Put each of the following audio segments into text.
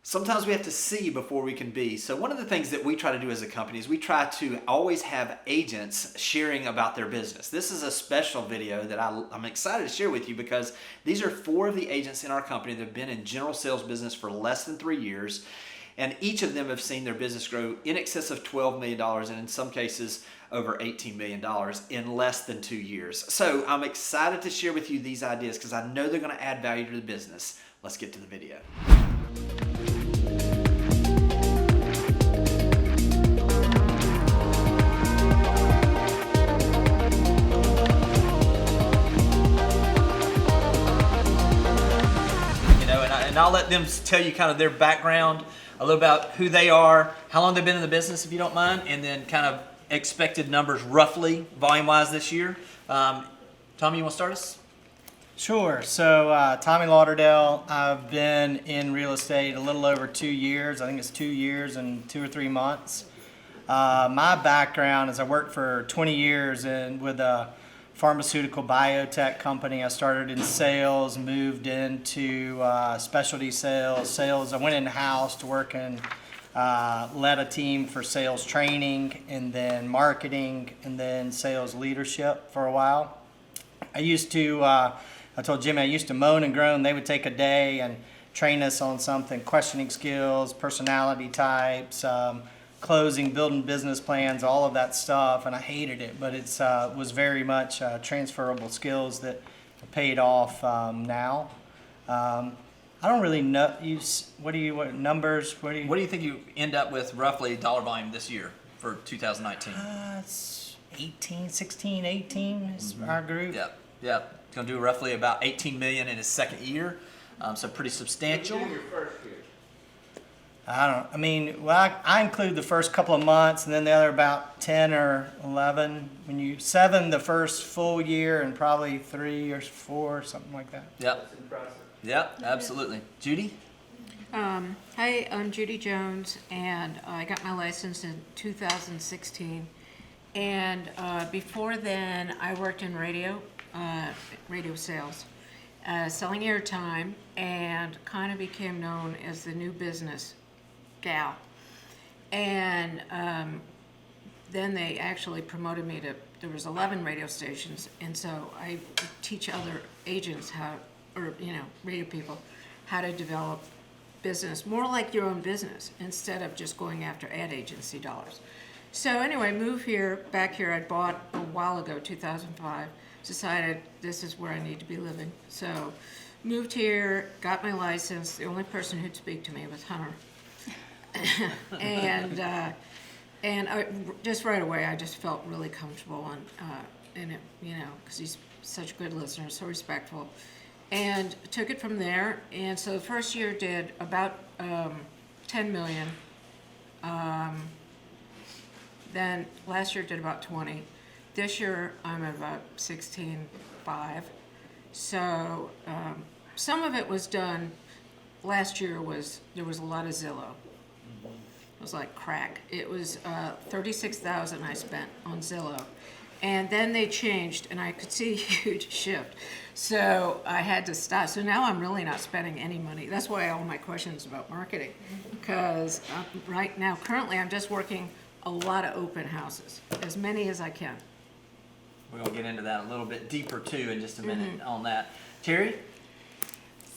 Sometimes we have to see before we can be. So one of the things that we try to do as a company is we try to always have agents sharing about their business. This is a special video that I'm excited to share with you because these are 4 of the agents in our company that have been in general sales business for less than 3 years. And each of them have seen their business grow in excess of $12 million and in some cases over $18 million in less than 2 years. So I'm excited to share with you these ideas because I know they're going to add value to the business. Let's get to the video. And I'll let them tell you kind of their background, a little about who they are, how long they've been in the business, if you don't mind, and then kind of expected numbers roughly, volume-wise this year. Tommy, you want to start us? Sure. So Tommy Lauderdale, I've been in real estate a little over 2 years. I think it's 2 years and 2 or 3 months. My background is I worked for 20 years with a pharmaceutical biotech company. I started in sales, moved into specialty sales. I went in-house to work and led a team for sales training and then marketing and then sales leadership for a while. I told Jimmy I used to moan and groan. They would take a day and train us on something, questioning skills, personality types, closing, building business plans, all of that stuff, and I hated it, but it was very much transferable skills that paid off now. I don't really know. What numbers? What do you think you end up with roughly dollar volume this year for 2019? It's 16, 18 is our group. Yep. It's going to do roughly about 18 million in his second year, so pretty substantial. Your first year. I include the first couple of months and then the other about 10 or 11. 7 the first full year and probably 3 or 4, something like that. Yep. That's impressive. Yep, absolutely. Judy? Hi, I'm Judy Jones, and I got my license in 2016. And before then, I worked in radio sales, selling airtime, and kind of became known as the new business gal. And then they actually promoted me to, there was 11 radio stations, and so I would teach other agents radio people, how to develop business, more like your own business, instead of just going after ad agency dollars. So anyway, back here, I bought a while ago, 2005, decided this is where I need to be living. So moved here, got my license. The only person who'd speak to me was Hunter. and just right away, I just felt really comfortable in it, because he's such a good listener, so respectful. And took it from there. And so the first year did about 10 million. Then last year did about 20. This year I'm at about 16.5. So some of it was done. Last year there was a lot of Zillow. It was like crack. It was $36,000 I spent on Zillow, and then they changed, and I could see a huge shift. So I had to stop. So now I'm really not spending any money. That's why all my questions about marketing, because right now, currently, I'm just working a lot of open houses, as many as I can. We're going to get into that a little bit deeper, too, in just a minute on that. Terry?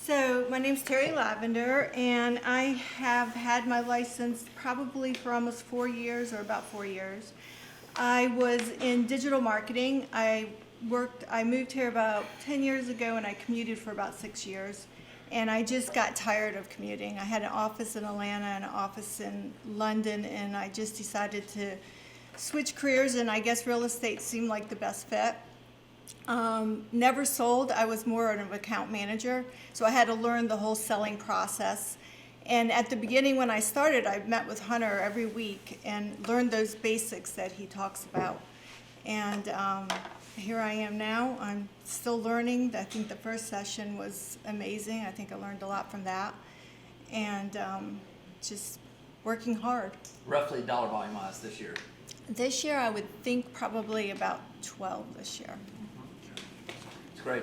So my name's Terry Lavender, and I have had my license probably for almost 4 years, or about 4 years. I was in digital marketing. I moved here about 10 years ago, and I commuted for about 6 years. And I just got tired of commuting. I had an office in Atlanta and an office in London, and I just decided to switch careers, and I guess real estate seemed like the best fit. Never sold. I was more of an account manager, so I had to learn the whole selling process. And at the beginning when I started, I met with Hunter every week and learned those basics that he talks about. And here I am now. I'm still learning. I think the first session was amazing. I think I learned a lot from that. And just working hard. Roughly dollar volume wise this year? This year I would think probably about 12 this year. It's great.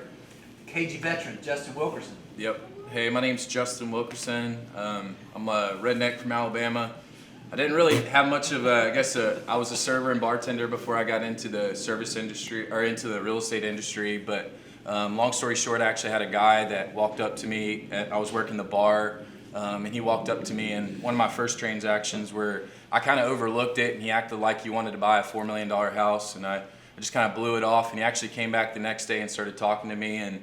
KG veteran, Justin Wilkerson. Yep. Hey, my name's Justin Wilkerson. I'm a redneck from Alabama. I didn't really have much of I was a server and bartender before I got into the service industry, or into the real estate industry, but long story short, I actually had a guy that walked up to me, I was working the bar, and he walked up to me, and one of my first transactions where I kind of overlooked it, and he acted like he wanted to buy a $4 million house, and I just kind of blew it off, and he actually came back the next day and started talking to me, and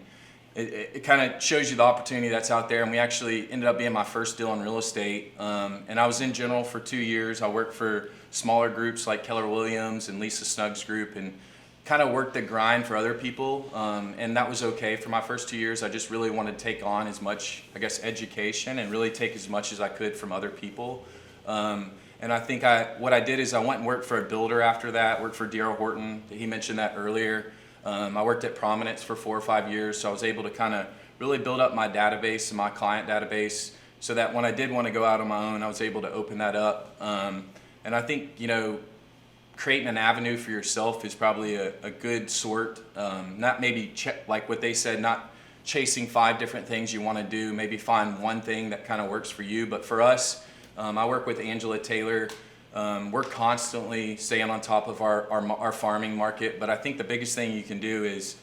it kind of shows you the opportunity that's out there. And we actually ended up being my first deal in real estate. And I was in general for 2 years. I worked for smaller groups like Keller Williams and Lisa Snuggs Group, and kind of worked the grind for other people. And that was okay for my first 2 years. I just really wanted to take on as much, education, and really take as much as I could from other people. And I think what I did is I went and worked for a builder after that, worked for D.R. Horton. He mentioned that earlier. I worked at Prominence for 4 or 5 years, so I was able to kind of really build up my database and my client database so that when I did want to go out on my own, I was able to open that up. And I think, creating an avenue for yourself is probably a good sort. Not maybe, like what they said, not chasing 5 different things you want to do, maybe find one thing that kind of works for you. But for us, I work with Angela Taylor. We're constantly staying on top of our farming market, but I think the biggest thing you can do is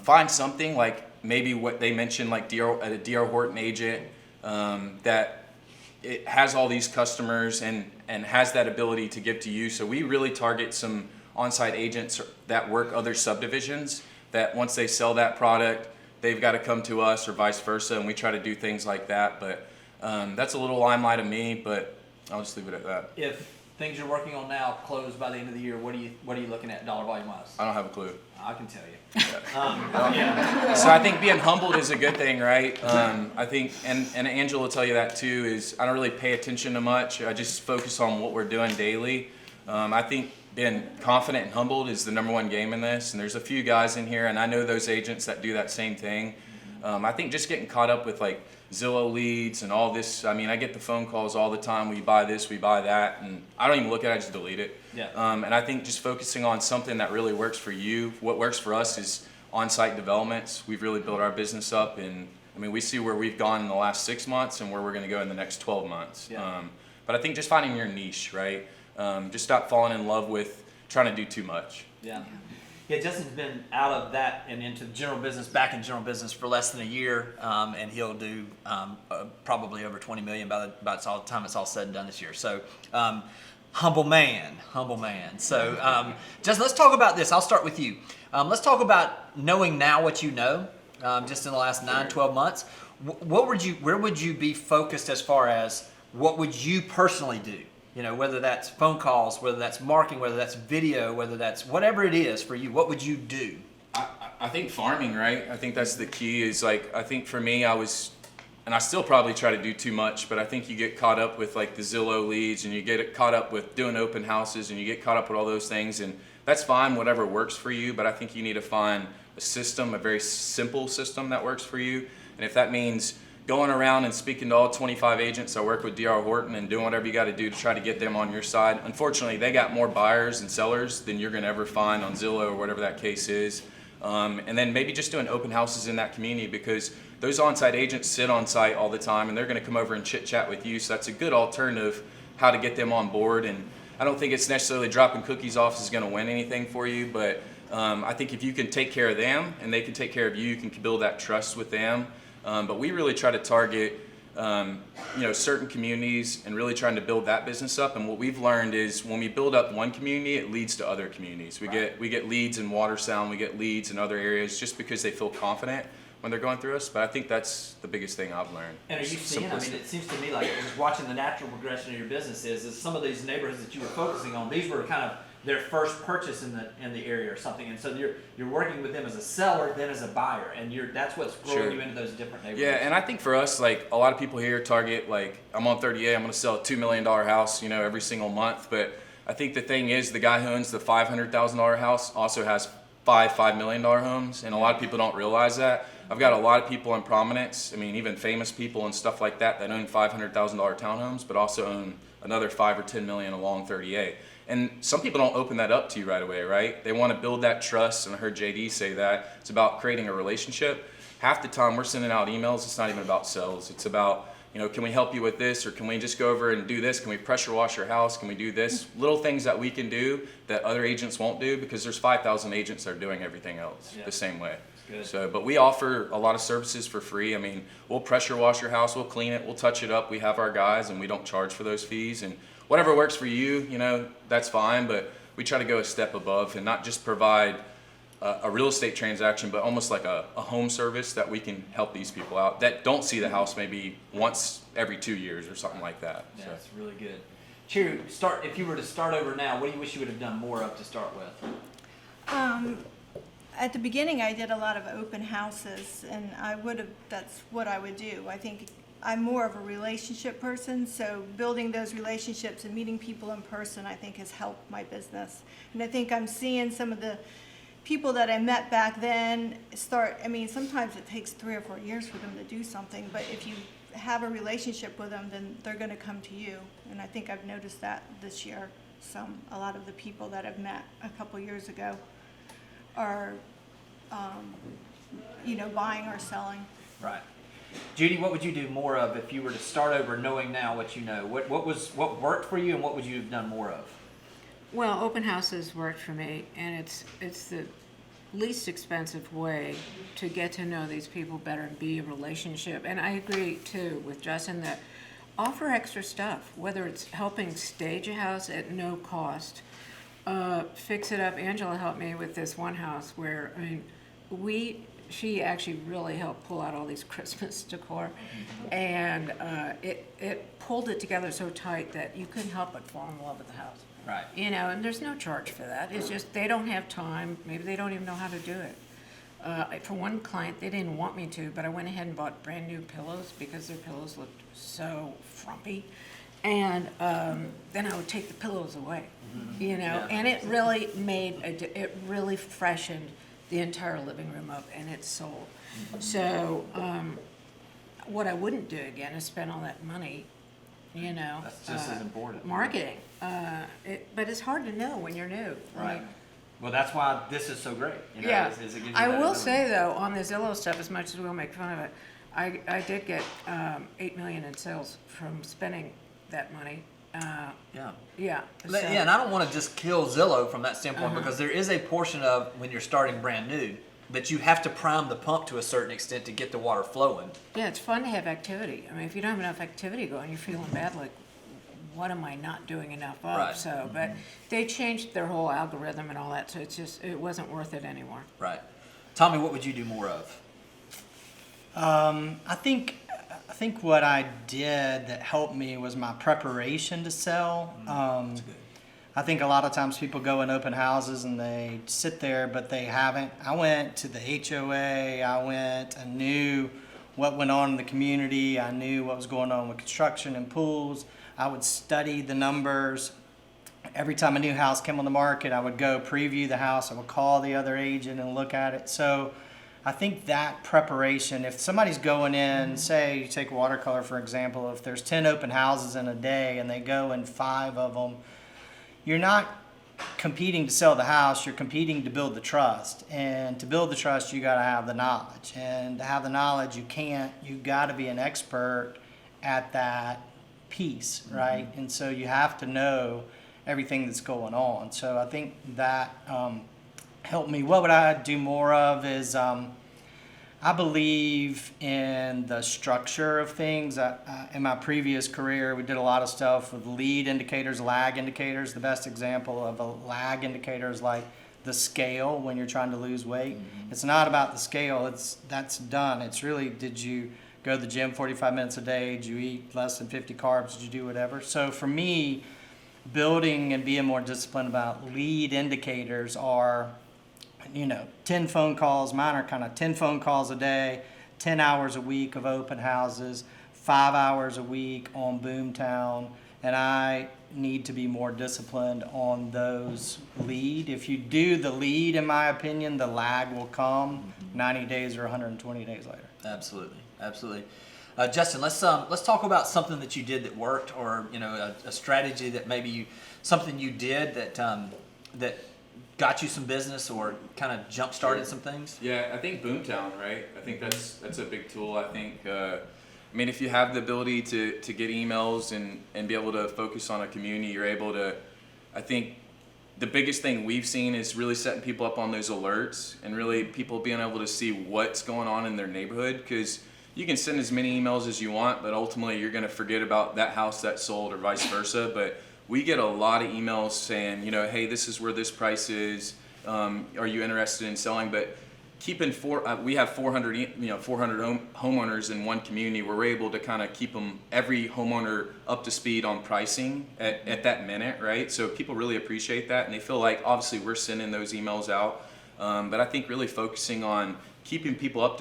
find something like maybe what they mentioned, like a D.R. Horton agent that it has all these customers and has that ability to give to you. So we really target some on-site agents that work other subdivisions that once they sell that product, they've got to come to us or vice versa, and we try to do things like that. But that's a little limelight of me, but I'll just leave it at that. If things you're working on now close by the end of the year, what are you looking at dollar volume wise? I don't have a clue. I can tell you. So I think being humbled is a good thing, right? I think, and Angela will tell you that too, is I don't really pay attention to much. I just focus on what we're doing daily. I think being confident and humbled is the number one game in this. And there's a few guys in here, and I know those agents that do that same thing. I think just getting caught up with like Zillow leads and all this. I mean, I get the phone calls all the time. We buy this, we buy that, and I don't even look at it. I just delete it. Yeah. And I think just focusing on something that really works for you. What works for us is on-site developments. We've really built our business up, and I mean, we see where we've gone in the last 6 months and where we're going to go in the next 12 months. Yeah. But I think just finding your niche, right? Just stop falling in love with trying to do too much. Yeah. Yeah, Justin's been out of that and into back in general business for less than a year, and he'll do probably over 20 million by the time it's all said and done this year. So, humble man. So, Justin, let's talk about this. I'll start with you. Let's talk about knowing now what you know, just in the last 9-12 months. Where would you be focused as far as what would you personally do? Whether that's phone calls, whether that's marketing, whether that's video, whether that's whatever it is for you, what would you do? I think farming, right? I think that's the key is I think for me, and I still probably try to do too much, but I think you get caught up with like the Zillow leads, and you get caught up with doing open houses, and you get caught up with all those things, and that's fine, whatever works for you, but I think you need to find a system, a very simple system that works for you. And if that means going around and speaking to all 25 agents that work with D.R. Horton and doing whatever you got to do to try to get them on your side. Unfortunately, they got more buyers and sellers than you're going to ever find on Zillow or whatever that case is. And then maybe just doing open houses in that community, because those on-site agents sit on site all the time and they're going to come over and chit-chat with you. So that's a good alternative how to get them on board. And I don't think it's necessarily dropping cookies off is going to win anything for you, but I think if you can take care of them and they can take care of you, you can build that trust with them. But we really try to target, certain communities and really trying to build that business up. And what we've learned is when we build up one community, it leads to other communities. We get leads in Watersound, we get leads in other areas just because they feel confident when they're going through us. But I think that's the biggest thing I've learned. And are you seeing? It seems to me like just watching the natural progression of your business is some of these neighborhoods that you were focusing on, these were kind of their first purchase in the area or something, and so you're working with them as a seller, then as a buyer, and that's what's growing you into those different neighborhoods. Yeah, and I think for us, like a lot of people here target I'm on 38, I'm going to sell a $2 million house, every single month. But I think the thing is, the guy who owns the $500,000 house also has $5 million homes, and a lot of people don't realize that. I've got a lot of people in prominence, even famous people and stuff like that own $500,000 townhomes, but also own another 5 or 10 million along 38. And some people don't open that up to you right away, right? They want to build that trust, and I heard JD say that. It's about creating a relationship. half the time we're sending out emails. It's not even about sales. It's about, can we help you with this, or can we just go over and do this? Can we pressure wash your house? Can we do this? Little things that we can do that other agents won't do, because there's 5,000 agents that are doing everything else the same way. Good. So, but we offer a lot of services for free. I mean, we'll pressure wash your house, we'll clean it, we'll touch it up. We have our guys, and we don't charge for those fees. And whatever works for you, that's fine. But we try to go a step above and not just provide a real estate transaction, but almost like a home service that we can help these people out that don't see the house maybe once every 2 years or something like that. Yeah, So. that's really good. Cheery, if you were to start over now, what do you wish you would have done more of to start with? At the beginning, I did a lot of open houses, and that's what I would do. I think I'm more of a relationship person, so building those relationships and meeting people in person, I think, has helped my business. And I think I'm seeing some of the people that I met back then sometimes it takes 3 or 4 years for them to do something, but if you have a relationship with them, then they're going to come to you. And I think I've noticed that this year. A lot of the people that I've met a couple years ago are, buying or selling. Right. Judy, what would you do more of if you were to start over knowing now what you know? What worked for you, and what would you have done more of? Well, open houses worked for me, and it's the least expensive way to get to know these people better and be a relationship. And I agree too with Justin that offer extra stuff, whether it's helping stage a house at no cost, fix it up. Angela helped me with this one house where she actually really helped pull out all these Christmas decor, and it pulled it together so tight that you couldn't help but fall in love with the house. Right. And there's no charge for that. It's just they don't have time. Maybe they don't even know how to do it. For one client, they didn't want me to, but I went ahead and bought brand new pillows because their pillows looked so frumpy. And then I would take the pillows away, and it really it really freshened the entire living room up, and it sold. So what I wouldn't do again is spend all that money, That's just as important. marketing. But it's hard to know when you're new. Right. Well, that's why this is so great. Yeah. Is it gives you I that will ability. say though, on the Zillow stuff, as much as we'll make fun of it, I did get $8 million in sales from spending that money. Yeah. Yeah. Yeah, and I don't want to just kill Zillow from that standpoint, because there is a portion of when you're starting brand new that you have to prime the pump to a certain extent to get the water flowing. Yeah, it's fun to have activity. I mean, if you don't have enough activity going, you're feeling bad, like, what am I not doing enough of? Right. So, but they changed their whole algorithm and all that, so it wasn't worth it anymore. Right. Tommy, what would you do more of? I think what I did that helped me was my preparation to sell. That's good. I think a lot of times people go in open houses and they sit there, but they haven't. I went to the HOA. I knew what went on in the community. I knew what was going on with construction and pools. I would study the numbers. Every time a new house came on the market, I would go preview the house. I would call the other agent and look at it. So I think that preparation, if somebody's going in, say you take watercolor for example, if there's 10 open houses in a day and they go in 5 of them, you're not competing to sell the house, you're competing to build the trust. And to build the trust, you gotta have the knowledge. And to have the knowledge, you gotta be an expert at that piece, right? And so you have to know everything that's going on. So I think that helped me. What would I do more of is, I believe in the structure of things. In my previous career, we did a lot of stuff with lead indicators, lag indicators. The best example of a lag indicator is like the scale when you're trying to lose weight. It's not about the scale, that's done. It's really, did you go to the gym 45 minutes a day? Did you eat less than 50 carbs? Did you do whatever? So for me, building and being more disciplined about lead indicators are, 10 phone calls. Mine are kind of 10 phone calls a day, 10 hours a week of open houses, 5 hours a week on Boomtown, and I need to be more disciplined on those lead. If you do the lead, in my opinion, the lag will come 90 days or 120 days later. Absolutely. Justin, let's talk about something that you did that worked, or a strategy that maybe something you did that got you some business or kind of jump started some things? Yeah, I think Boomtown, right? I think that's a big tool. I think, I mean, if you have the ability to get emails and be able to focus on a community, you're able to, I think the biggest thing we've seen is really setting people up on those alerts and really people being able to see what's going on in their neighborhood, because you can send as many emails as you want, but ultimately you're going to forget about that house that sold or vice versa. But we get a lot of emails saying, you know, hey, this is where this price is. Are you interested in selling? But keeping we have 400 homeowners in one community. We're able to kind of keep every homeowner up to speed on pricing at that minute, right? So people really appreciate that, and they feel like obviously we're sending those emails out. But I think really focusing on keeping people up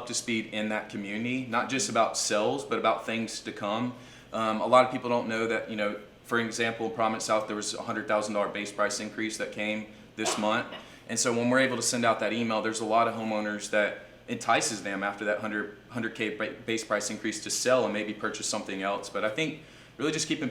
to speed in that community, not just about sales, but about things to come. A lot of people don't know that, you know, for example, in Prominent South, there was a $100,000 base price increase that came this month. And so when we're able to send out that email, there's a lot of homeowners that entices them after that 100K base price increase to sell and maybe purchase something else. But I think really just keeping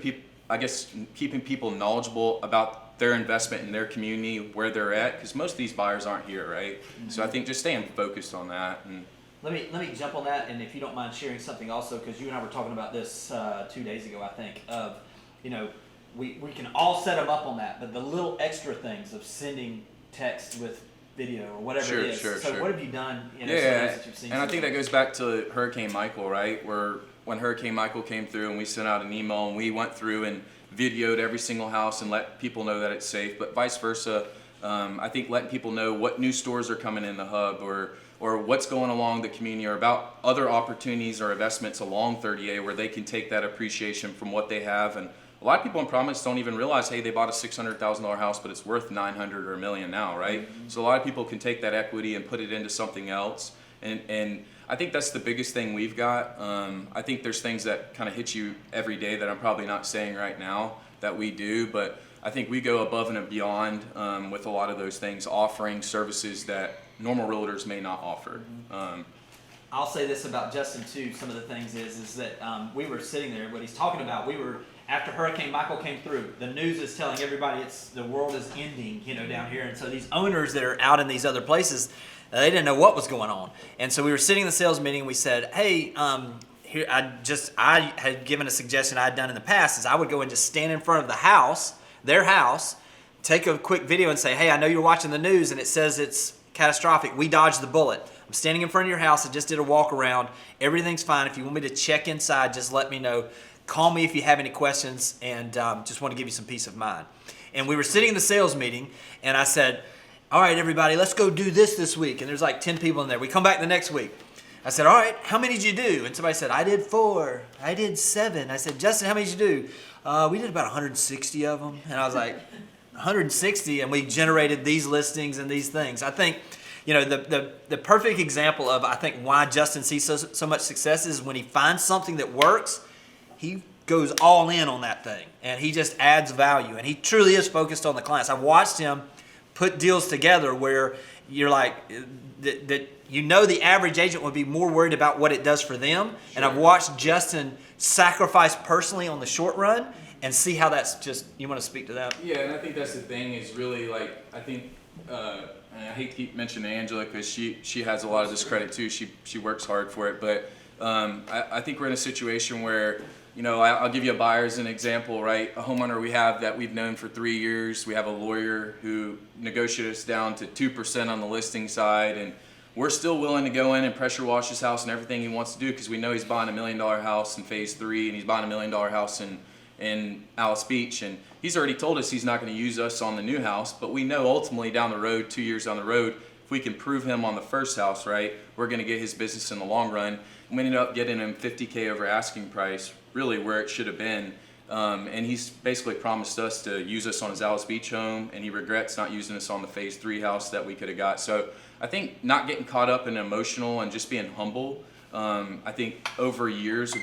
people knowledgeable about their investment in their community, where they're at, because most of these buyers aren't here, right? Mm-hmm. So I think just staying focused on that. And let me jump on that, and if you don't mind sharing something also, because you and I were talking about this 2 days ago, I think, of, you know, we can all set them up on that, but the little extra things of sending text with video or whatever it is. So what have you done in that you've seen? And I think that goes back to Hurricane Michael, right? Where when Hurricane Michael came through and we sent out an email and we went through and videoed every single house and let people know that it's safe, but vice versa. I think letting people know what new stores are coming in the hub or what's going along the community, or about other opportunities or investments along 30A where they can take that appreciation from what they have. And a lot of people in Providence don't even realize, hey, they bought a $600,000 house, but it's worth $900,000 or $1 million now, right? Mm-hmm. So a lot of people can take that equity and put it into something else. And I think that's the biggest thing we've got. I think there's things that kind of hit you every day that I'm probably not saying right now that we do, but I think we go above and beyond with a lot of those things, offering services that normal realtors may not offer. I'll say this about Justin too. Some of the things is that we were sitting there, what he's talking about, after Hurricane Michael came through, the news is telling everybody the world is ending, you know, down here. And so these owners that are out in these other places, they didn't know what was going on. And so we were sitting in the sales meeting and we said, hey, here I had given a suggestion I had done in the past, is I would go and just stand in front of the house, their house, take a quick video and say, hey, I know you're watching the news and it says it's catastrophic. We dodged the bullet. I'm standing in front of your house. I just did a walk around. Everything's fine. If you want me to check inside, just let me know. Call me if you have any questions, and just want to give you some peace of mind. And we were sitting in the sales meeting, and I said, all right, everybody, let's go do this week. And there's like 10 people in there. We come back the next week. I said, all right, how many did you do? And somebody said, I did 4. I did 7. I said, Justin, how many did you do? We did about 160 of them. And I was like, 160, and we generated these listings and these things. I think, you know, the perfect example of, I think, why Justin sees so much success is when he finds something that works, he goes all in on that thing, and he just adds value, and he truly is focused on the clients. I've watched him put deals together where you're like, that you know the average agent would be more worried about what it does for them, sure. And I've watched Justin sacrifice personally on the short run and see how that's just, you want to speak to that? Yeah, and I think that's the thing is really like, I think, and I hate to keep mentioning Angela because she has a lot of this credit too. She works hard for it, but I think we're in a situation where, you know, I'll give you a buyer as an example, right? A homeowner we have that we've known for 3 years. We have a lawyer who negotiated us down to 2% on the listing side, and we're still willing to go in and pressure wash his house and everything he wants to do because we know he's buying $1 million house in phase 3 and he's buying $1 million house in Alice Beach, and he's already told us he's not going to use us on the new house, but we know ultimately down the road, 2 years down the road, if we can prove him on the first house, right, we're going to get his business in the long run. And we ended up getting him $50K over asking price, really where it should have been. And he's basically promised us to use us on his Alice Beach home, and he regrets not using us on the phase 3 house that we could have got. So I think not getting caught up in emotional and just being humble, I think over years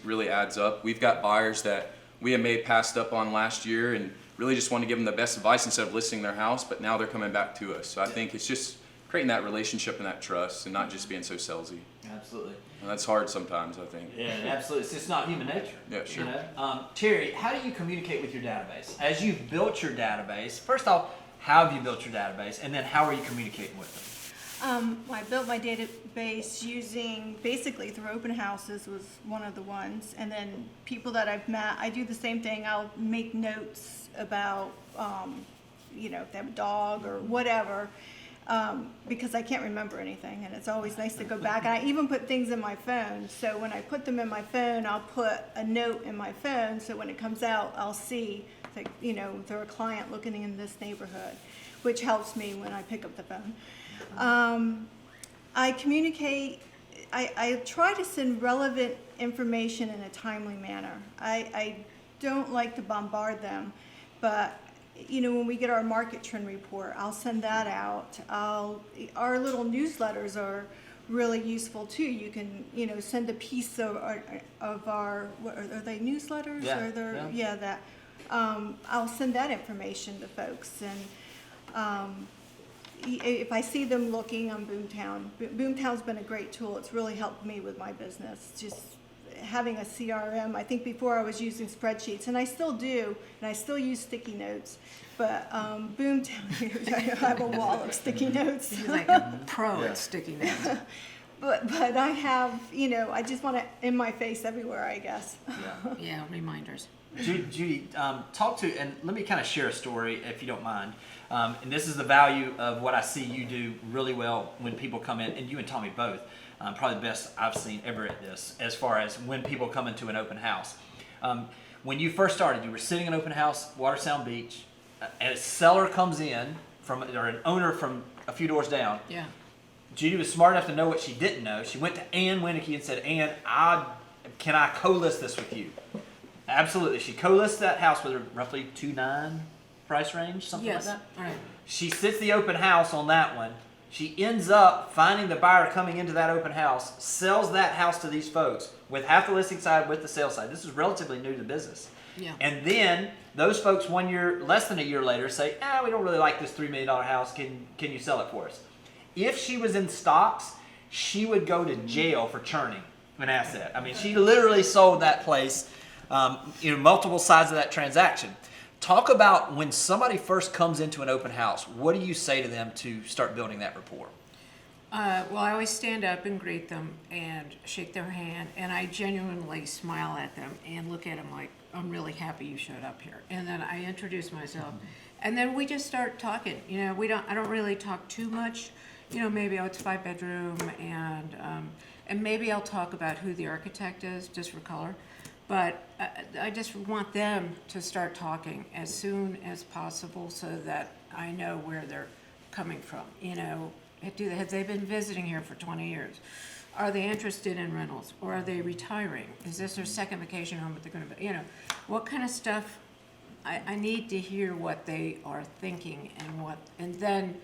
really adds up. We've got buyers that we had passed up on last year and really just want to give them the best advice instead of listing their house, but now they're coming back to us. So I think it's just creating that relationship and that trust and not just being so salesy. Absolutely. And that's hard sometimes, I think. Yeah, absolutely. It's just not human nature. Yeah, sure. You know? Terry, how do you communicate with your database? As you've built your database, first off, How have you built your database? And then how are you communicating with them? I built my database using, basically through open houses was one of the ones, and then people that I've met. I do the same thing. I'll make notes about, if they have a dog or whatever, because I can't remember anything, and it's always nice to go back. And I even put things in my phone, so when I put them in my phone, I'll put a note in my phone, so when it comes out, I'll see, like, they're a client looking in this neighborhood, which helps me when I pick up the phone. I communicate, I try to send relevant information in a timely manner. I don't like to bombard them, but when we get our market trend report, I'll send that out. Our little newsletters are really useful too. You can, send a piece of our, are they newsletters? Yeah, Or they're, yeah. that. I'll send that information to folks, and if I see them looking on Boomtown, Boomtown's been a great tool. It's really helped me with my business. Just having a CRM. I think before I was using spreadsheets, and I still do, and I still use sticky notes. But Boomtown, I have a wall of sticky notes. He's like a pro at sticky notes. But I have, I just want it in my face everywhere, I guess. Yeah. Yeah, reminders. Judy, talk to, and let me kind of share a story if you don't mind. And this is the value of what I see you do really well when people come in, and you and Tommy both, probably the best I've seen ever at this, as far as when people come into an open house. When you first started, you were sitting in an open house, Watersound Beach, and a seller comes in, or an owner from a few doors down. Yeah. Judy was smart enough to know what she didn't know. She went to Ann Winnicky and said, Ann, can I co-list this with you? Absolutely. She co-lists that house with a roughly 2.9 price range, something Yes. like that. All right. She sits the open house on that one. She ends up finding the buyer coming into that open house, sells that house to these folks with half the listing side, with the sales side. This is relatively new to the business. Yeah. And then those folks less than a year later say, we don't really like this $3 million house. Can you sell it for us? If she was in stocks, she would go to jail for churning an asset. I mean, she literally sold that place, multiple sides of that transaction. Talk about when somebody first comes into an open house, what do you say to them to start building that rapport? Well, I always stand up and greet them and shake their hand, and I genuinely smile at them and look at them like, I'm really happy you showed up here. And then I introduce myself, and then we just start talking. I don't really talk too much. Maybe it's 5-bedroom, and maybe I'll talk about who the architect is, just for color. But I just want them to start talking as soon as possible so that I know where they're coming from. Have they been visiting here for 20 years? Are they interested in rentals, or are they retiring? Is this their second vacation home that they're going to be? What kind of stuff? I need to hear what they are thinking, and then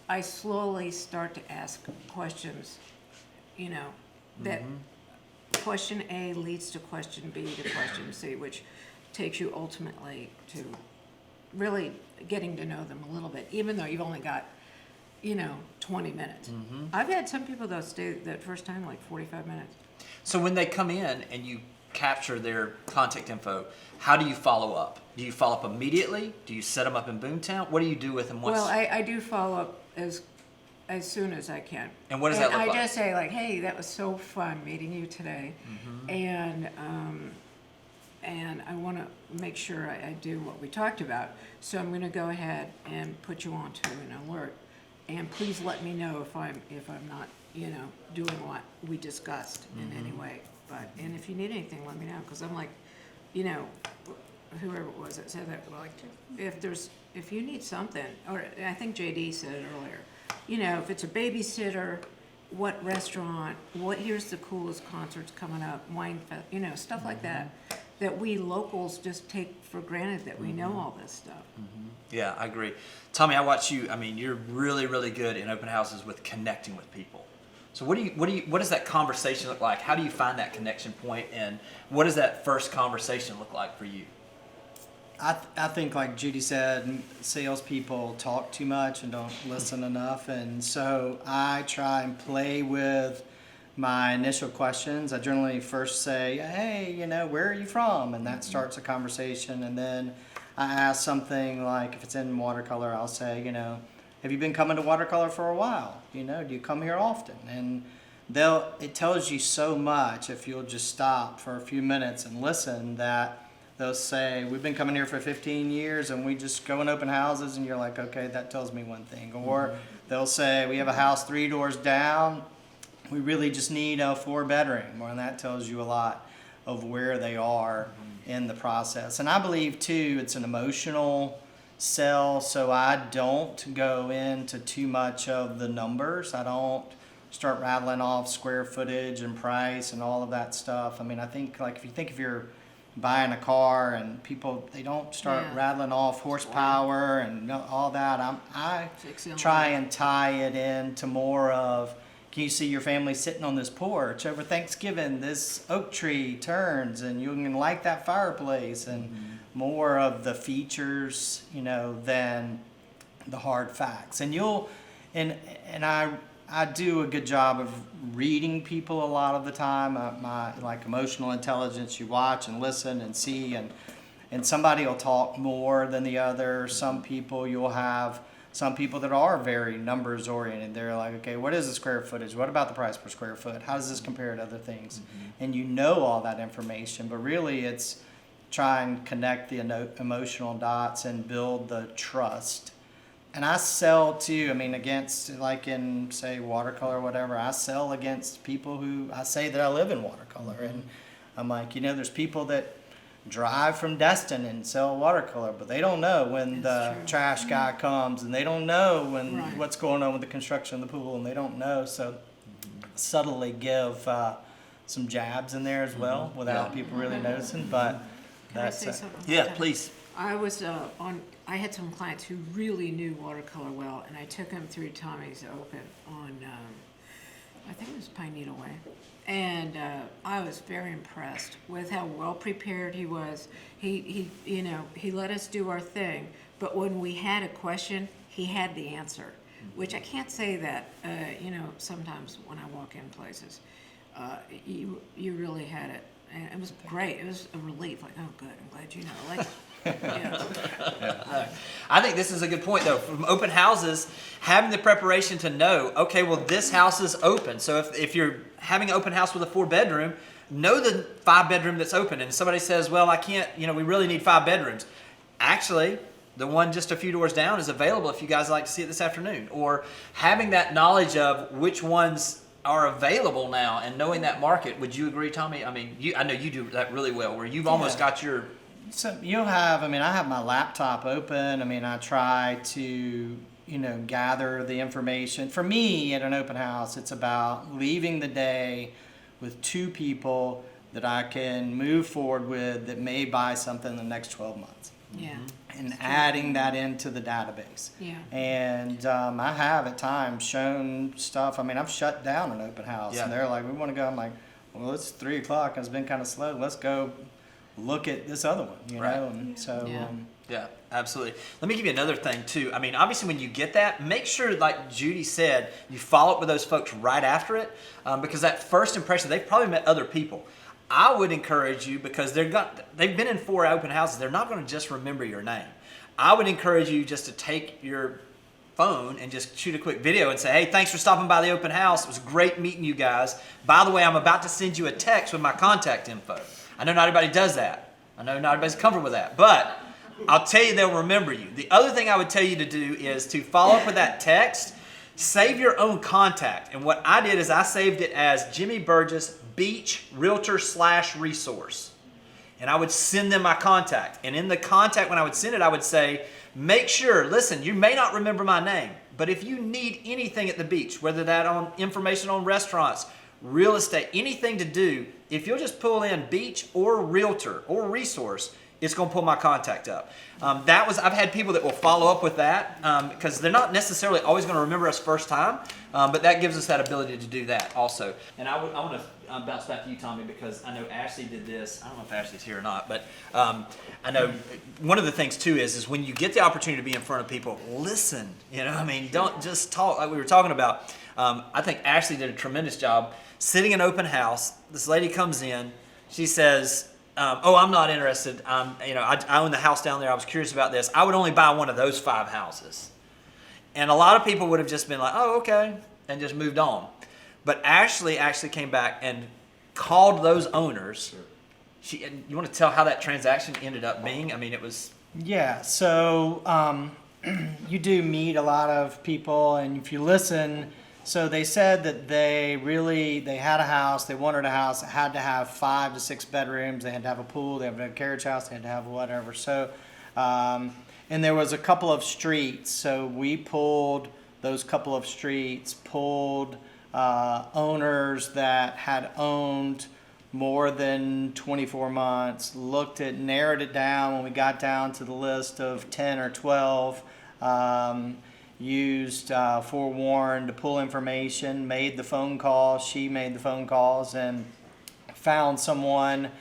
I slowly start to ask questions. That. Question A leads to question B to question C, which takes you ultimately to really getting to know them a little bit, even though you've only got, 20 minutes. I've had some people that stay that first time like 45 minutes. So when they come in and you capture their contact info, how do you follow up? Do you follow up immediately? Do you set them up in Boomtown? What do you do with them? Well, I do follow up as soon as I can. And what does that look like? I just say like, hey, that was so fun meeting you today, and I want to make sure I do what we talked about. So I'm going to go ahead and put you onto an alert, and please let me know if I'm not doing what we discussed in any way. And if you need anything, let me know, because I'm like, whoever it was that said that, like, if you need something, or I think JD said it earlier. If it's a babysitter, what restaurant, here's the coolest concerts coming up, wine fest, stuff like that we locals just take for granted that we know all this stuff. Yeah, I agree. Tommy, I watch you. I mean, you're really, really good in open houses with connecting with people. So what does that conversation look like? How do you find that connection point, and what does that first conversation look like for you? I think, like Judy said, salespeople talk too much and don't listen enough, and so I try and play with my initial questions, I generally first say, hey, where are you from? And that starts a conversation. And then I ask something like, if it's in watercolor, I'll say, have you been coming to watercolor for a while? Do you come here often? And it tells you so much if you'll just stop for a few minutes and listen, that they'll say, we've been coming here for 15 years and we just go in open houses, and you're like, okay, that tells me one thing. Or they'll say, we have a house 3 doors down, we really just need a 4-bedroom, and that tells you a lot of where they are in the process. And I believe too, it's an emotional sell, so I don't go into too much of the numbers. I don't start rattling off square footage and price and all of that stuff. I mean, I think if you're buying a car, and people, they don't start rattling off horsepower and all that. I try and tie it into more of, can you see your family sitting on this porch over Thanksgiving? This oak tree turns, and you can light that fireplace, and more of the features, than the hard facts. And I do a good job of reading people a lot of the time. My emotional intelligence, you watch and listen and see, and somebody will talk more than the other. Some people that are very numbers oriented. They're like, okay, what is the square footage? What about the price per square foot? How does this compare to other things? And all that information, but really it's try and connect the emotional dots and build the trust. And I sell too, against, in, say, watercolor or whatever, I sell against people who, I say that I live in watercolor. And I'm like, there's people that drive from Destin and sell watercolor, but they don't know when the trash guy comes, and they don't know what's going on with the construction of the pool, and they don't know. So subtly give some jabs in there as well without people really noticing. But Can I say something? Yeah, please. I had some clients who really knew watercolor well, and I took them through Tommy's Open on, I think it was Pine Needle Way. And I was very impressed with how well prepared he was. He let us do our thing, but when we had a question, he had the answer, which I can't say that, sometimes when I walk in places, you really had it. And it was great. It was a relief. Like, oh, good. I'm glad you know. I think this is a good point, though. From open houses, having the preparation to know, okay, well, this house is open. So if you're having an open house with a 4-bedroom, know the 5-bedroom that's open. And somebody says, well, I can't, we really need 5 bedrooms. Actually, the one just a few doors down is available if you guys like to see it this afternoon. Or having that knowledge of which ones are available now and knowing that market. Would you agree, Tommy? I know you do that really well, where you've almost got your... So you'll have, I have my laptop open. I try to, gather the information. For me, at an open house, it's about leaving the day with 2 people that I can move forward with that may buy something in the next 12 months. Yeah. And adding that into the database. Yeah. And I have at times shown stuff. I've shut down an open house, and they're like, we want to go. I'm like, well, it's 3 o'clock and it's been kind of slow. Let's go look at this other one, know? And so, yeah, absolutely. Let me give you another thing too. Obviously when you get that, make sure, like Judy said, you follow up with those folks right after it, because that first impression, they've probably met other people. I would encourage you, because they've been in 4 open houses, they're not going to just remember your name. I would encourage you just to take your phone and just shoot a quick video and say, hey, thanks for stopping by the open house. It was great meeting you guys. By the way, I'm about to send you a text with my contact info. I know not everybody does that. I know not everybody's comfortable with that, but I'll tell you, they'll remember you. The other thing I would tell you to do is to follow up with that text, save your own contact. And what I did is I saved it as Jimmy Burgess, Beach Realtor / resource. And I would send them my contact. And in the contact, when I would send it, I would say, make sure, listen, you may not remember my name, but if you need anything at the beach, whether that on information on restaurants, real estate, anything to do, if you'll just pull in beach or realtor or resource, it's going to pull my contact up. I've had people that will follow up with that, because they're not necessarily always going to remember us first time, but that gives us that ability to do that also. And I want to bounce back to you, Tommy, because I know Ashley did this. I don't know if Ashley's here or not, but I know one of the things too is when you get the opportunity to be in front of people, listen. Don't just talk like we were talking about. I think Ashley did a tremendous job sitting in open house. This lady comes in. She says, "Oh, I'm not interested. I own the house down there. I was curious about this. I would only buy one of those 5 houses." And a lot of people would have just been like, "Oh, okay," and just moved on. But Ashley actually came back and called those owners. And you want to tell how that transaction ended up being? I mean, it was... Yeah, so you do meet a lot of people, and if you listen, so they said that they had a house, they wanted a house that had to have 5 to 6 bedrooms, they had to have a pool, they had to have a carriage house, they had to have whatever. So, and there was a couple of streets, so we pulled those couple of streets, pulled owners that had owned more than 24 months, narrowed it down when we got down to the list of 10 or 12, used Forewarn to pull information, made the phone calls, she made the phone calls, and found someone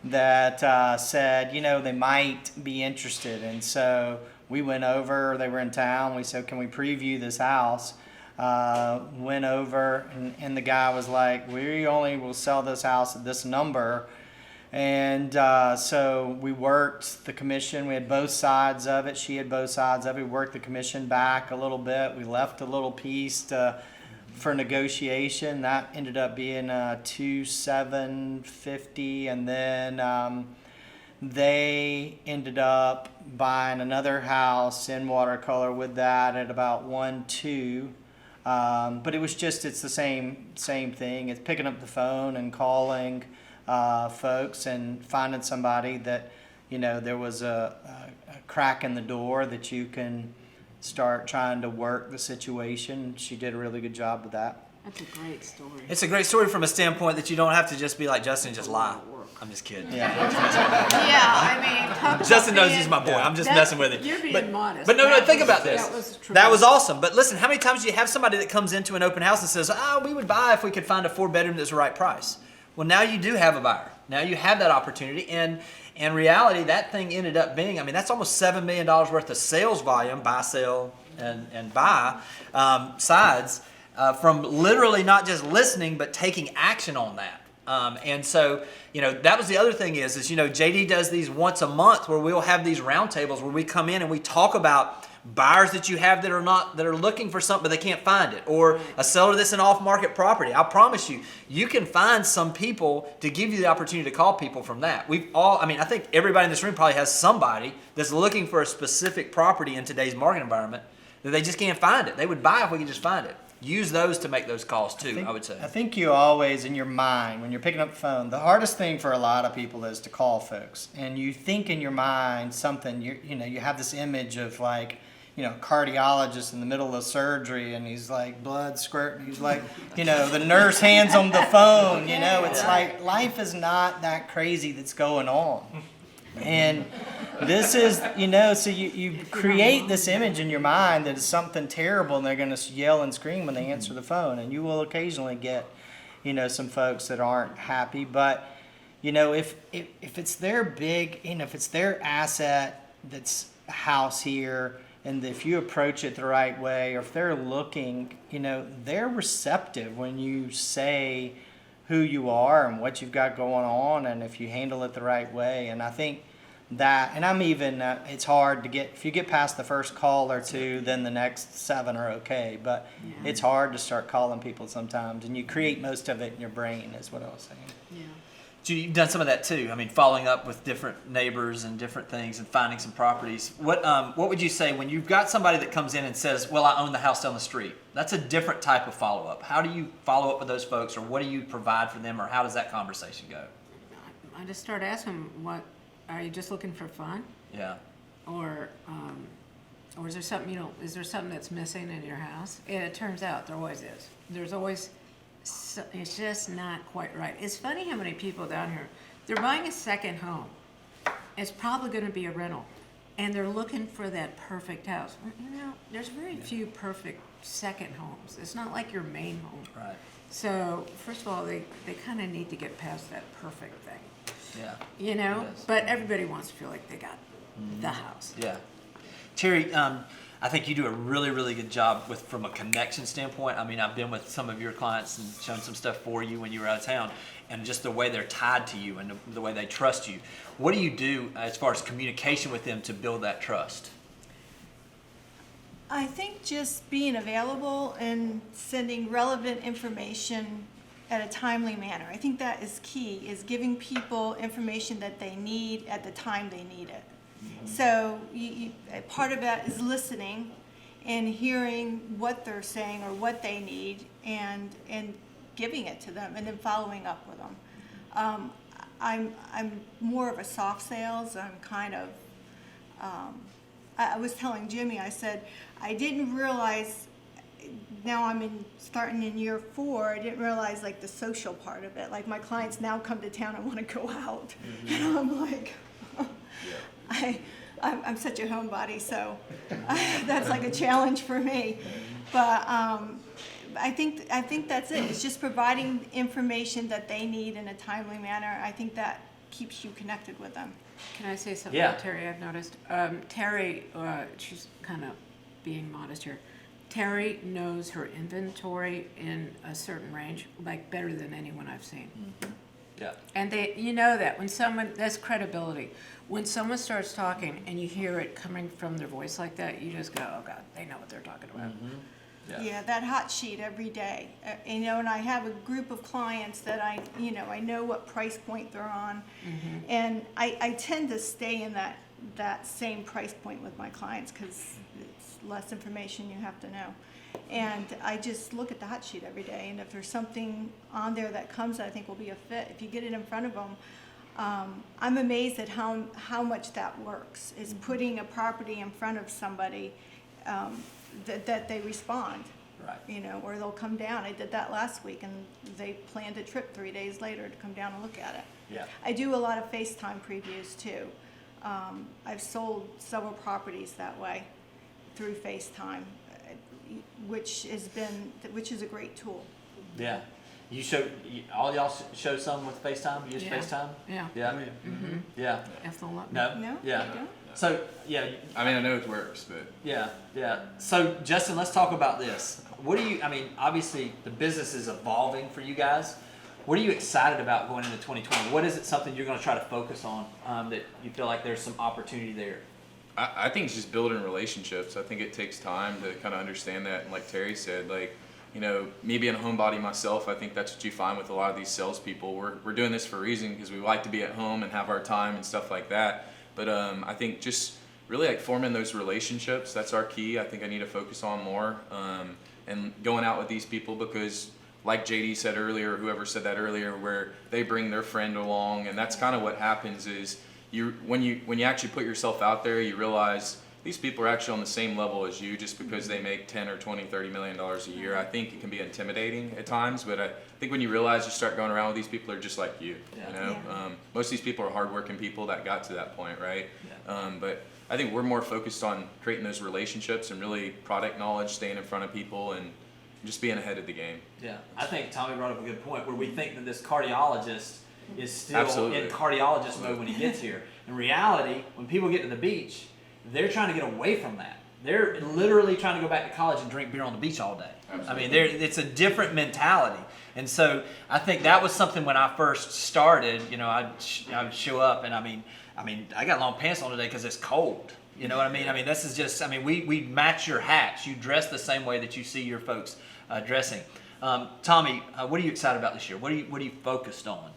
that said, they might be interested. And so we went over, they were in town, we said, "Can we preview this house?" Went over, and the guy was like, "We only will sell this house at this number." And so we worked the commission. We had both sides of it. She had both sides of it. We worked the commission back a little bit. We left a little piece for negotiation. That ended up being $2,750, and then they ended up buying another house in watercolor with that at about 1.2. But it was it's the same thing. It's picking up the phone and calling folks and finding somebody that, there was a crack in the door that you can start trying to work the situation. She did a really good job with that. That's a great story. It's a great story from a standpoint that you don't have to just be like Justin and just lie. I'm just kidding. Yeah, I mean, talk about Justin knows being- he's my boy. I'm just messing with him. You're being modest. But no, That think was- about this. That was That was tremendous. awesome. But listen, how many times do you have somebody that comes into an open house and says, "We would buy if we could find a 4-bedroom that's the right price"? Well, now you do have a buyer. Now you have that opportunity. And in reality, that thing ended up being, that's almost $7 million worth of sales volume, buy, sell, and buy sides, from literally not just listening, but taking action on that. And so, that was the other thing is JD does these once a month where we'll have these roundtables where we come in and we talk about buyers that you have that are looking for something but they can't find it, or a seller that's an off-market property. I promise you can find some people to give you the opportunity to call people from that. I think everybody in this room probably has somebody that's looking for a specific property in today's market environment that they just can't find it. They would buy if we could just find it. Use those to make those calls too, I would say. I think you always, in your mind, when you're picking up the phone, the hardest thing for a lot of people is to call folks. And you think in your mind something, you have this image of cardiologist in the middle of surgery, and he's like blood squirting. He's like, the nurse hands him the phone. It's like life is not that crazy that's going on. And this is, so you create this image in your mind that is something terrible, and they're going to yell and scream when they answer the phone. And you will occasionally get, some folks that aren't happy. But, if it's their if it's their asset that's a house here, and if you approach it the right way, or if they're looking, they're receptive when you say who you are and what you've got going on, and if you handle it the right way. And I think that, and I'm even, it's hard to if you get past the first call or two, then the next 7 are okay. But it's hard to start calling people sometimes, and you create most of it in your brain, is what I was saying. Yeah. You've done some of that too. Following up with different neighbors and different things and finding some properties. What would you say when you've got somebody that comes in and says, "Well, I own the house down the street"? That's a different type of follow-up. How do you follow up with those folks, or what do you provide for them, or how does that conversation go? I just start asking them, what, are you just looking for fun? Yeah. Or is there something, is there something that's missing in your house? And it turns out there always is. There's always, it's just not quite right. It's funny how many people down here, they're buying a second home. It's probably going to be a rental, and they're looking for that perfect house. There's very few perfect second homes. It's not like your main home. Right. So first of all, they kind of need to get past that perfect thing. Yeah. You know, It is. but everybody wants to feel like they got the house. Yeah. Terry, I think you do a really, really good job from a connection standpoint. I mean, I've been with some of your clients and shown some stuff for you when you were out of town, and just the way they're tied to you and the way they trust you. What do you do as far as communication with them to build that trust? I think just being available and sending relevant information at a timely manner. I think that is key, is giving people information that they need at the time they need it. So part of that is listening and hearing what they're saying or what they need and giving it to them and then following up with them. I'm more of a soft sales. I'm kind of, I was telling Jimmy, I said, I didn't realize, now I'm starting in year 4, I didn't realize like the social part of it. Like my clients now come to town and want to go out. And I'm like, I'm such a homebody, so that's like a challenge for me. But I think that's it. It's just providing information that they need in a timely manner. I think that keeps you connected with them. Can I say something Yeah. about Terry I've noticed? Terry, she's kind of being modest here. Terry knows her inventory in a certain range, like better than anyone I've seen. Yeah. And you know that when someone, that's credibility. When someone starts talking and you hear it coming from their voice like that, you just go, oh God, they know what they're talking about. Yeah, that hot sheet every day. And I have a group of clients that I know what price point they're on. And I tend to stay in that same price point with my clients because it's less information you have to know. And I just look at the hot sheet every day, and if there's something on there that comes that I think will be a fit, if you get it in front of them, I'm amazed at how much that works, is putting a property in front of somebody that they respond. Right. Or they'll come down. I did that last week, and they planned a trip 3 days later to come down and look at it. Yeah. I do a lot of FaceTime previews too. I've sold several properties that way through FaceTime, which is a great tool. Yeah. All y'all show some with FaceTime? You use Yeah. FaceTime? Yeah. Yeah. Yeah. That's a lot. No? No? Yeah. You don't? So, yeah. I mean, I know it works, but Yeah. So, Justin, let's talk about this. Obviously, the business is evolving for you guys. What are you excited about going into 2020? What is it something you're going to try to focus on that you feel like there's some opportunity there? I think it's just building relationships. I think it takes time to kind of understand that. And like Terry said, me being a homebody myself, I think that's what you find with a lot of these salespeople. We're doing this for a reason because we like to be at home and have our time and stuff like that. But I think just really forming those relationships, that's our key. I think I need to focus on more and going out with these people because like JD said earlier, or whoever said that earlier, where they bring their friend along, and that's kind of what happens is when you actually put yourself out there, you realize these people are actually on the same level as you just because they make 10 or 20, $30 million a year. I think it can be intimidating at times, but I think when you realize you start going around with these people are just like you. Yeah. Most of these people are hardworking people that got to that point, right? Yeah. But I think we're more focused on creating those relationships and really product knowledge, staying in front of people, and just being ahead of the game. Yeah, I think Tommy brought up a good point where we think that this cardiologist is still Absolutely. in cardiologist mode when he gets here. In reality, when people get to the beach, they're trying to get away from that. They're literally trying to go back to college and drink beer on the beach all day. Absolutely. It's a different mentality. And so I think that was something when I first started, I'd show up and I got long pants on today because it's cold. You know what I mean? This is just, we match your hats. You dress the same way that you see your folks dressing. Tommy, what are you excited about this year? What are you focused on?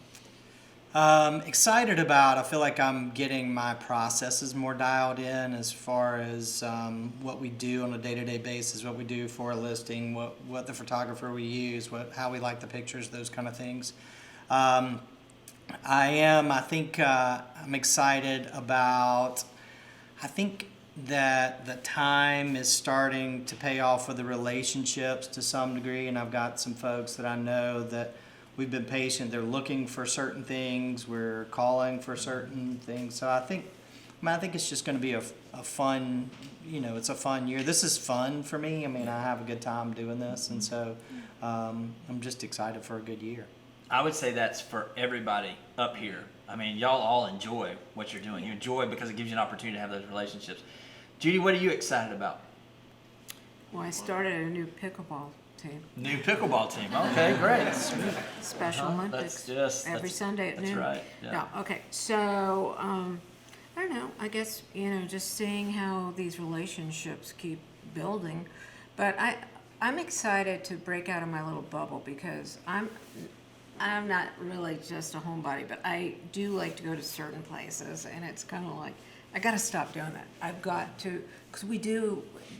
Excited about, I feel like I'm getting my processes more dialed in as far as what we do on a day-to-day basis, what we do for a listing, what the photographer we use, how we like the pictures, those kind of things. I'm excited about, I think that the time is starting to pay off with the relationships to some degree, and I've got some folks that I know that we've been patient. They're looking for certain things. We're calling for certain things. So I think it's just going to be a fun, it's a fun year. This is fun for me. I have a good time doing this, and so I'm just excited for a good year. I would say that's for everybody up here. Y'all all enjoy what you're doing. You enjoy it because it gives you an opportunity to have those relationships. Judy, what are you excited about? Well, I started a new pickleball team, New pickleball team. Okay, great. Special Olympics, every Sunday at noon. That's right. Yeah. No, okay, so, I don't know, I guess, just seeing how these relationships keep building. But I'm excited to break out of my little bubble because I'm not really just a homebody, but I do like to go to certain places, and it's kind of like, I got to stop doing that. I've got to, because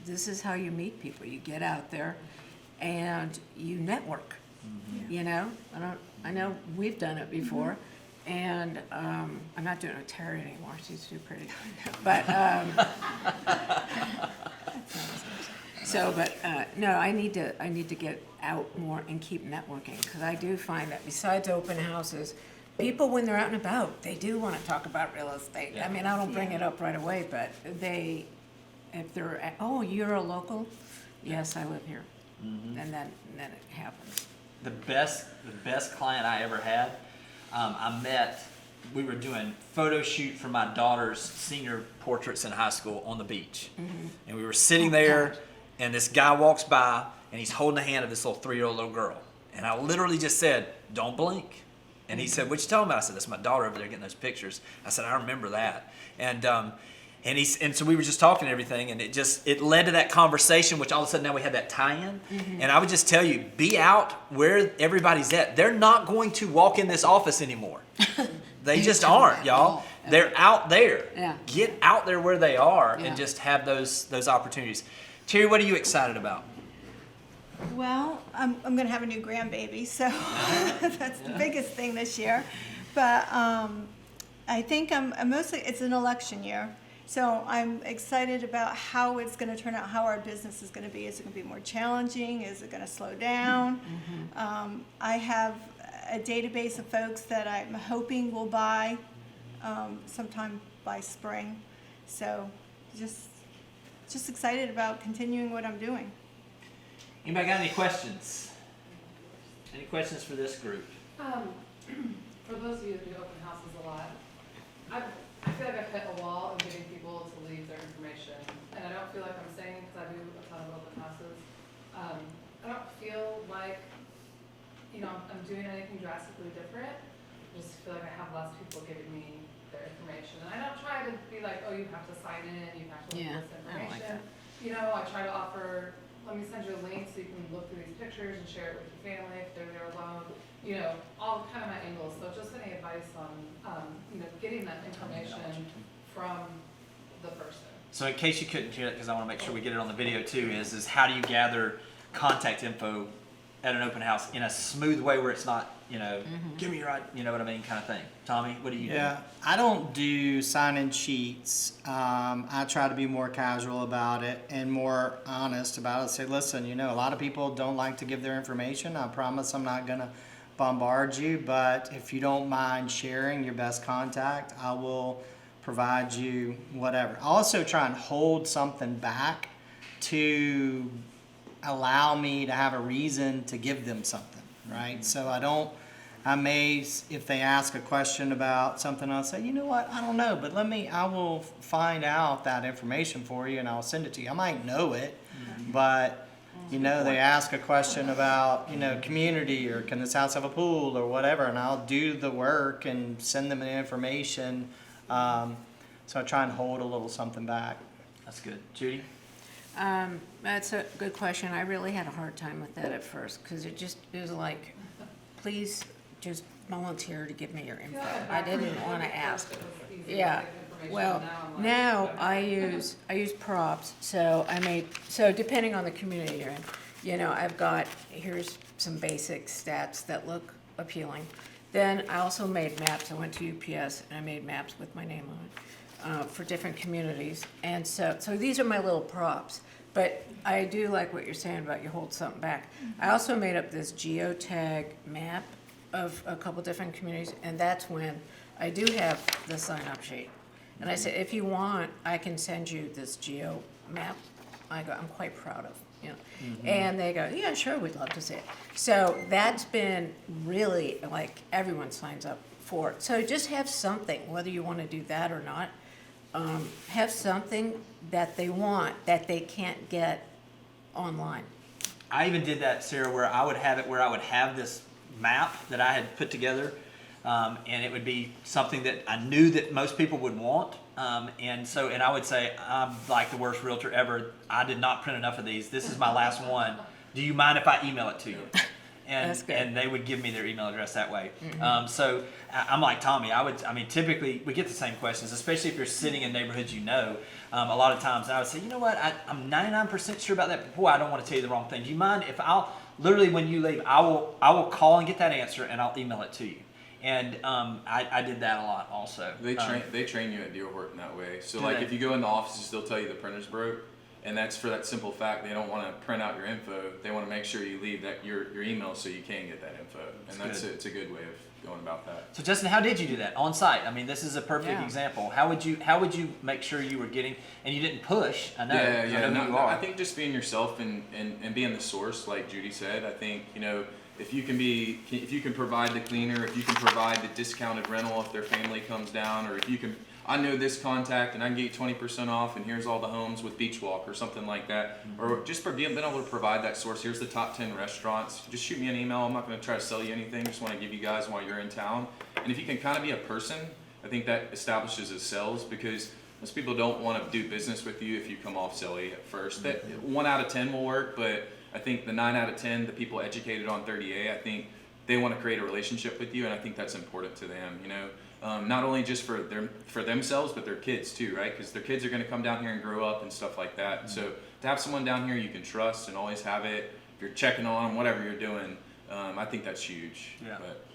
this is how you meet people. You get out there and you network, I know we've done it before, and I'm not doing it with Terry anymore. She's too pretty. But, no, I need to get out more and keep networking, because I do find that besides open houses, people, when they're out and about, they do want to talk about real estate. I mean, I don't bring it up right away, but if they're, oh, you're a local? Yes, I live here. And then it happens. The best client I ever had, we were doing photo shoot for my daughter's senior portraits in high school on the beach. And we were sitting there, and this guy walks by, and he's holding the hand of this little 3-year-old little girl. And I literally just said, "Don't blink." And he said, "What you talking about?" I said, "That's my daughter over there getting those pictures." I said, "I remember that." And so we were just talking and everything, and it led to that conversation, which all of a sudden now we had that tie-in. And I would just tell you, be out where everybody's at. They're not going to walk in this office anymore. They just aren't, y'all. They're out there. Yeah. Get out there where they are and just have those opportunities. Terry, what are you excited about? Well, I'm going to have a new grandbaby, so that's the biggest thing this year. But I think I'm mostly, it's an election year, so I'm excited about how it's going to turn out, how our business is going to be. Is it going to be more challenging? Is it going to slow down? I have a database of folks that I'm hoping will buy sometime by spring. So just excited about continuing what I'm doing. Anybody got any questions? Any questions for this group? For those of you that do open houses a lot, I feel like I've hit a wall in getting people to leave their information, and I don't feel like I'm saying, because I do a ton of open houses, I don't feel like, I'm doing anything drastically different. I just feel like I have less people giving me their information, and I don't try to be like, oh, you have to sign in, you have to leave this I don't like information. I try to offer, let me send you a link so you can look through these pictures and share it with your family if they're there alone. All kind of my angles. So just any advice on, getting that information from the person. So in case you couldn't hear it, because I want to make sure we get it on the video too, is how do you gather contact info at an open house in a smooth way where it's not, give me your, you know what I mean, kind of thing. Tommy, what do you do? Yeah, I don't do sign-in sheets. I try to be more casual about it and more honest about it. Say, listen, a lot of people don't like to give their information. I promise I'm not going to bombard you, but if you don't mind sharing your best contact, I will provide you whatever. I also try and hold something back to allow me to have a reason to give them something, right? So I may, if they ask a question about something, I'll say, you know what, I don't know, but I will find out that information for you and I'll send it to you. I might know it, but they ask a question about, community, or can this house have a pool or whatever, and I'll do the work and send them the information. So I try and hold a little something back. That's good. Judy? That's a good question. I really had a hard time with that at first, because it was like, please just volunteer to give me your info. I didn't want to ask. Yeah. Well, now I use props. So depending on the community you're in, I've got, here's some basic stats that look appealing. Then I also made maps. I went to UPS and I made maps with my name on it for different communities. And so these are my little props. But I do like what you're saying about you hold something back. I also made up this geotag map of a couple different communities, and that's when I do have the sign-up sheet. And I said, if you want, I can send you this geo map. I'm quite proud of, And they go, yeah, sure, we'd love to see it. So that's been really, like, everyone signs up for it. So just have something, whether you want to do that or not. Have something that they want that they can't get online. I even did that, Sarah, where I would have this map that I had put together, and it would be something that I knew that most people would want. And I would say, I'm like the worst realtor ever. I did not print enough of these. This is my last one. Do you mind if I email it to you? That's good. And they would give me their email address that way. So I'm like Tommy. Typically we get the same questions, especially if you're sitting in neighborhoods a lot of times. And I would say, you know what, I'm 99% sure about that, but boy, I don't want to tell you the wrong thing. Do you mind if literally when you leave, I will call and get that answer and I'll email it to you. And I did that a lot also. They train you at Deal Horton that way. So Do like they? if you go in the offices, they'll tell you the printer's broke. And that's for that simple fact they don't want to print out your info. They want to make sure you leave that your email so you can get that info. And it's a good way of going about that. So Justin, how did you do that on site? I mean, this is a perfect Yeah. example. How would you make sure you were getting, and you didn't push? I know. I know who you are. I think just being yourself and being the source, like Judy said. I think if you can provide the cleaner, if you can provide the discounted rental if their family comes down, or if you can. I know this contact and I can get you 20% off, and here's all the homes with beach walk or something like that. Or just for being able to provide that source. Here's the top 10 restaurants. Just shoot me an email. I'm not going to try to sell you anything. Just want to give you guys while you're in town. And if you can kind of be a person, I think that establishes as sales, because most people don't want to do business with you if you come off silly at first. That 1 out of 10 will work, but I think the 9 out of 10, the people educated on 30A, I think they want to create a relationship with you, and I think that's important to them. Not only just for themselves, but their kids too, right? Because their kids are going to come down here and grow up and stuff like that. So to have someone down here you can trust and always have it, if you're checking on them, whatever you're doing, I think that's huge. Yeah. But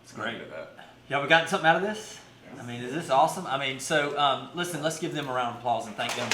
It's great. At that. Y'all we gotten something out of this? I mean, is this awesome? I mean, so listen, let's give them a round of applause and thank them.